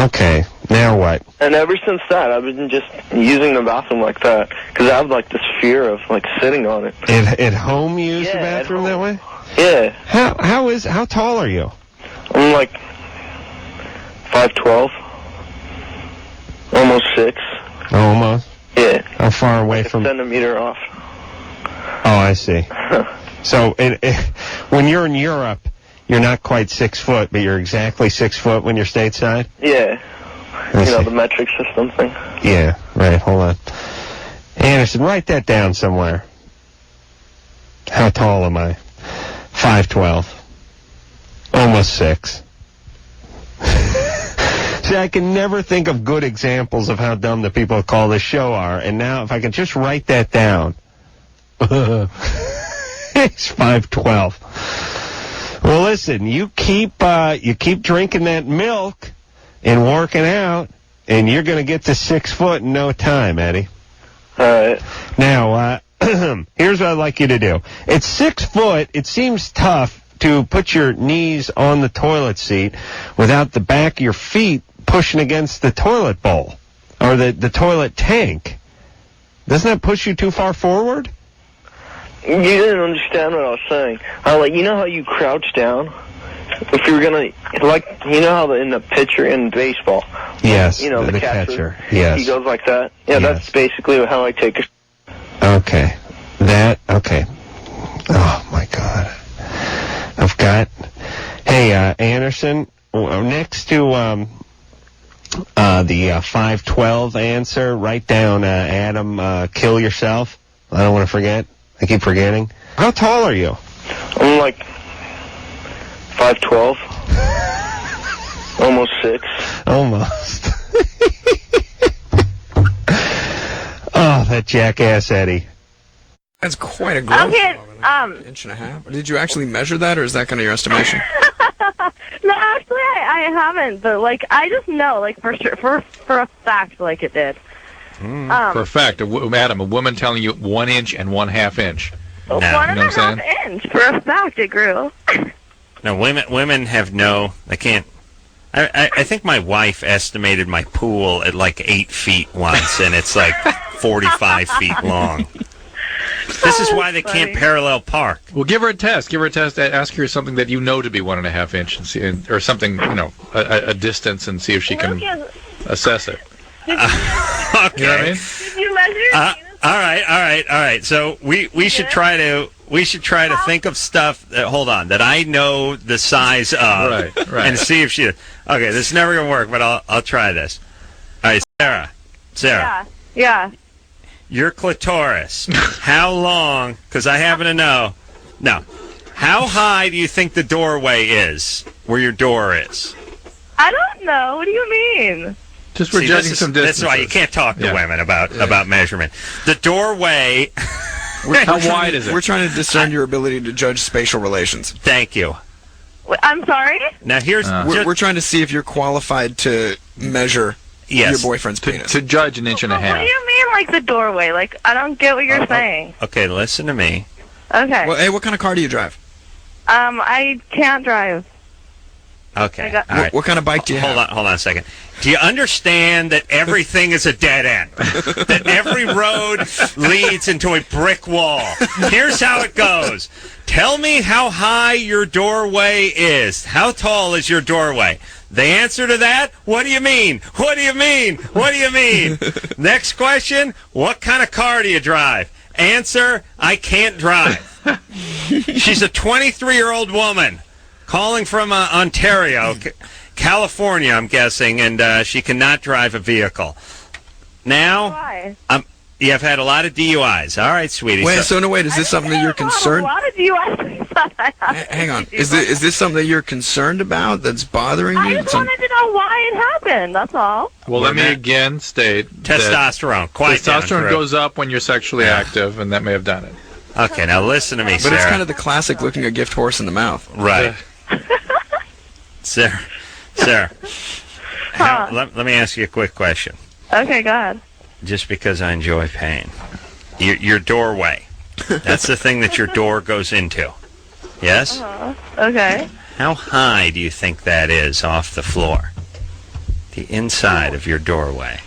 Okay, now what? And ever since that, I've been just using the bathroom like that, because I have, like, this fear of, like, sitting on it. At home you use the bathroom that way? Yeah. How tall are you? I'm, like, 5'12". Almost 6. Almost? Yeah. How far away from... a centimeter off. Oh, I see. So, when you're in Europe, you're not quite 6 foot, but you're exactly 6 foot when you're stateside? Yeah. The metric system thing. Yeah, right, hold on. Anderson, write that down somewhere. How tall am I? 5'12". Almost 6. See, I can never think of good examples of how dumb the people who call this show are, and now if I could just write that down. It's 5'12". Well, listen, you keep drinking that milk and working out, and you're going to get to 6 foot in no time, Eddie. All right. Now, here's what I'd like you to do. At 6 foot, it seems tough to put your knees on the toilet seat without the back of your feet pushing against the toilet bowl or the toilet tank. Doesn't that push you too far forward? You didn't understand what I was saying. You know how you crouch down? If you were going to, you know how in the pitcher in baseball? Yes, the catcher. Yes. He goes like that? Yeah, yes. That's basically how I take it. Okay. Okay. Oh, my God. I've got... Hey, Anderson, next to the 5'12" answer, write down, Adam, kill yourself. I don't want to forget. I keep forgetting. How tall are you? I'm like 5'12". Almost 6. Almost. Oh, that jackass Eddie. That's quite a growth. Okay, inch and a half. Did you actually measure that, or is that kind of your estimation? No, actually, I haven't. But I just know, for sure, for a fact, it did. For a fact, Adam, a woman telling you 1 inch and 1/2 inch. No. 1.5 inch. For a fact, it grew. No, women have they can't. I think my wife estimated my pool at 8 feet once, and it's 45 feet long. This is why they can't parallel park. Well, give her a test. Ask her something that you know to be 1.5 inch, and see, or something, a distance, and see if she can assess it. Okay. You know what I mean? Did you measure? All right. So we should try to think of stuff that I know the size of, right, and see if she. Okay, this is never gonna work, but I'll try this. All right, Sarah. Yeah. Your clitoris. How long? Because I happen to know. No. How high do you think the doorway is? Where your door is? I don't know. What do you mean? Just we're judging some distances. That's why you can't talk to women about measurement. The doorway. How wide is it? We're trying to discern your ability to judge spatial relations. Thank you. I'm sorry? Now here's... We're trying to see if you're qualified to measure your boyfriend's penis. To judge 1.5 inches. What do you mean, the doorway? I don't get what you're saying. Okay, listen to me. Okay. Well, hey, what kind of car do you drive? I can't drive. Okay. All right. What kind of bike do you have? Hold on a second. Do you understand that everything is a dead end? That every road leads into a brick wall? Here's how it goes. Tell me how high your doorway is. How tall is your doorway? The answer to that, what do you mean? What do you mean? What do you mean? Next question, what kind of car do you drive? Answer, I can't drive. She's a 23-year-old woman calling from Ontario, California, I'm guessing, and she cannot drive a vehicle. Now, why? You have had a lot of DUIs. All right, sweetie. Wait, is this something that you're concerned? A lot of DUIs. Hang on. Is this something that you're concerned about? That's bothering you? I just wanted to know why it happened. That's all. Well, let me again state testosterone. Testosterone goes up when you're sexually active, and that may have done it. Okay, now listen to me, Sarah. But it's kind of the classic looking a gift horse in the mouth. Right. Sarah. Let me ask you a quick question. Okay, go ahead. Just because I enjoy pain. Your doorway. That's the thing that your door goes into. Yes? Okay. How high do you think that is off the floor? The inside of your doorway.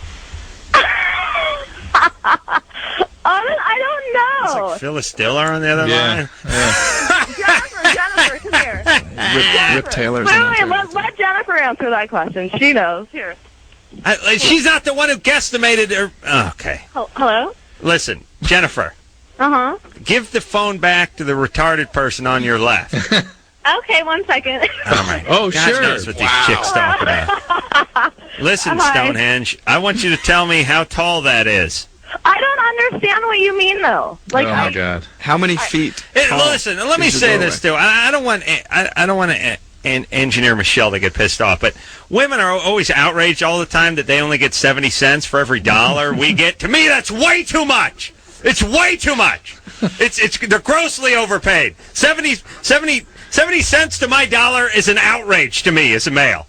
I don't know. It's like Phyllis Diller on the other line. Jennifer, come here. Rip Taylor's Wait, let Jennifer answer that question. She knows. Here. She's not the one who guesstimated her. Oh, okay. Hello? Listen, Jennifer. Uh-huh. Give the phone back to the retarded person on your left. Okay, 1 second. Oh, God sure. knows what these chicks talk about. Listen, Stonehenge, I want you to tell me how tall that is. I don't understand what you mean, though. Like, oh my God! How many feet? Listen, let me say this too. I don't want to engineer Michelle to get pissed off, but women are always outraged all the time that they only get 70 cents for every dollar we get. To me, that's way too much. It's way too much. They're grossly overpaid. 70 cents to my dollar is an outrage to me as a male.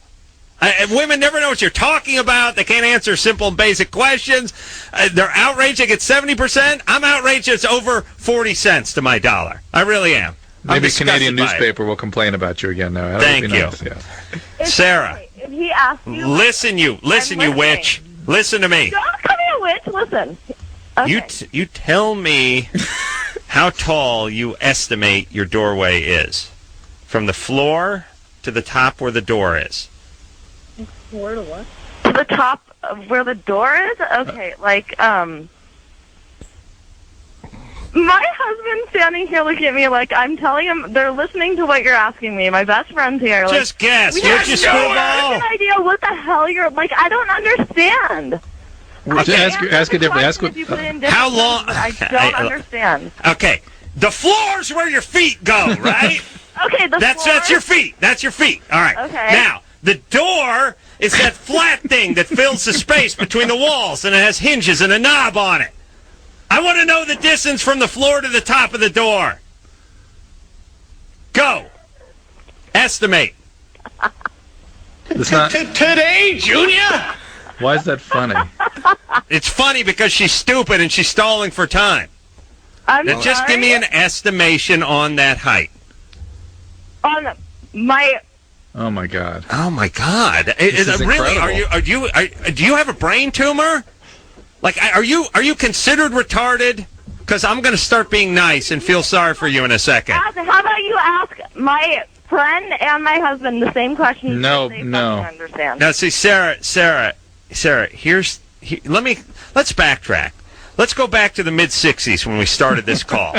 Women never know what you're talking about. They can't answer simple and basic questions. They're outraged. They get 70%. I'm outraged. It's over 40 cents to my dollar. I really am. Maybe a Canadian newspaper will complain about you again now. Thank you. Nice. Yeah. Sarah. If he asks you... Listen, you witch. Listen to me. Don't come here, witch. Listen. Okay. You tell me how tall you estimate your doorway is. From the floor to the top where the door is. Where to what? To the top of where the door is? Okay, my husband's standing here looking at me like I'm telling him they're listening to what you're asking me. My best friend's here. Just guess. We have no idea what the hell you're like. I don't understand. Ask it differently. How long? I don't understand. Okay, the floor's where your feet go, right? Okay, that's your feet. That's your feet. All right. Okay. Now the door is that flat thing that fills the space between the walls, and it has hinges and a knob on it. I want to know the distance from the floor to the top of the door. Go. Estimate. Today, Junior? Why is that funny? It's funny because she's stupid and she's stalling for time. Now just give me an estimation on that height. On my... Oh my God! Oh my God! This is really? incredible. Do you have a brain tumor? Like, are you considered retarded? Because I'm going to start being nice and feel sorry for you in a second. How about you ask my friend and my husband the same question? No. Understand. Now, see, Sarah. Let's backtrack. Let's go back to the mid-'60s when we started this call.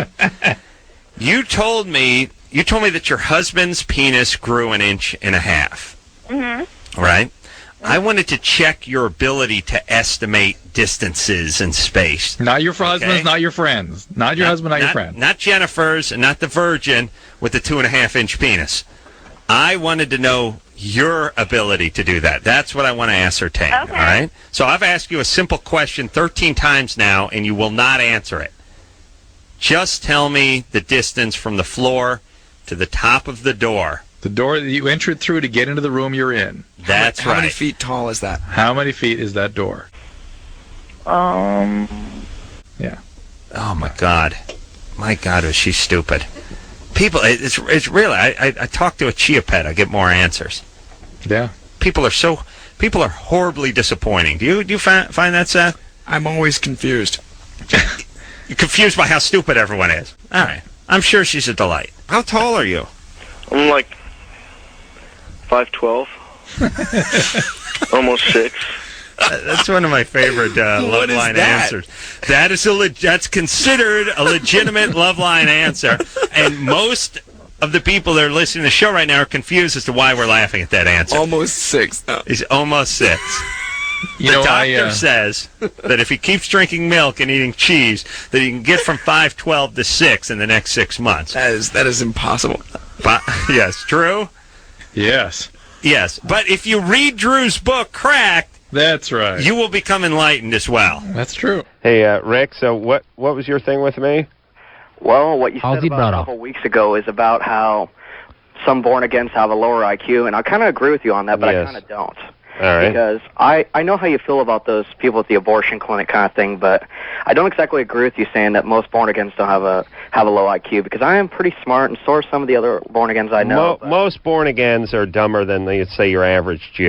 You told me that your husband's penis grew 1.5 inches. Mm-hmm. Right? I wanted to check your ability to estimate distances in space. Not your husbands, not your friends. Not your husband, not your friend. Not Jennifer's and not the virgin with the 2.5-inch penis. I wanted to know your ability to do that. That's what I want to ascertain. Okay. All right? So I've asked you a simple question 13 times now, and you will not answer it. Just tell me the distance from the floor to the top of the door. The door that you entered through to get into the room you're in. That's right. How many feet tall is that? How many feet is that door? Yeah. Oh, my God. My God, is she stupid. People, it's really, I talk to a chia pet, I get more answers. Yeah. People are horribly disappointing. Do you find that, Seth? I'm always confused. You're confused by how stupid everyone is. All right. I'm sure she's a delight. How tall are you? I'm like 5'12". Almost 6. That's one of my favorite love line answers. That's considered a legitimate love line answer, and most of the people that are listening to the show right now are confused as to why we're laughing at that answer. Almost 6. No. He's almost 6. The doctor says that if he keeps drinking milk and eating cheese, that he can get from 5'12" to 6 in the next 6 months. That is impossible. But, yes, true? Yes. Yes, but if you read Drew's book, Cracked, that's right, you will become enlightened as well. That's true. Hey, Rick, so what was your thing with me? Well, what you said about a couple weeks ago is about how some born-agains have a lower IQ, and I kind of agree with you on that, but I kind of don't. All right. Because I know how you feel about those people at the abortion clinic kind of thing, but I don't exactly agree with you saying that most born-agains don't have a low IQ, because I am pretty smart, and so are some of the other born-agains I know. Most born-agains are dumber than, let's say, your average Jew.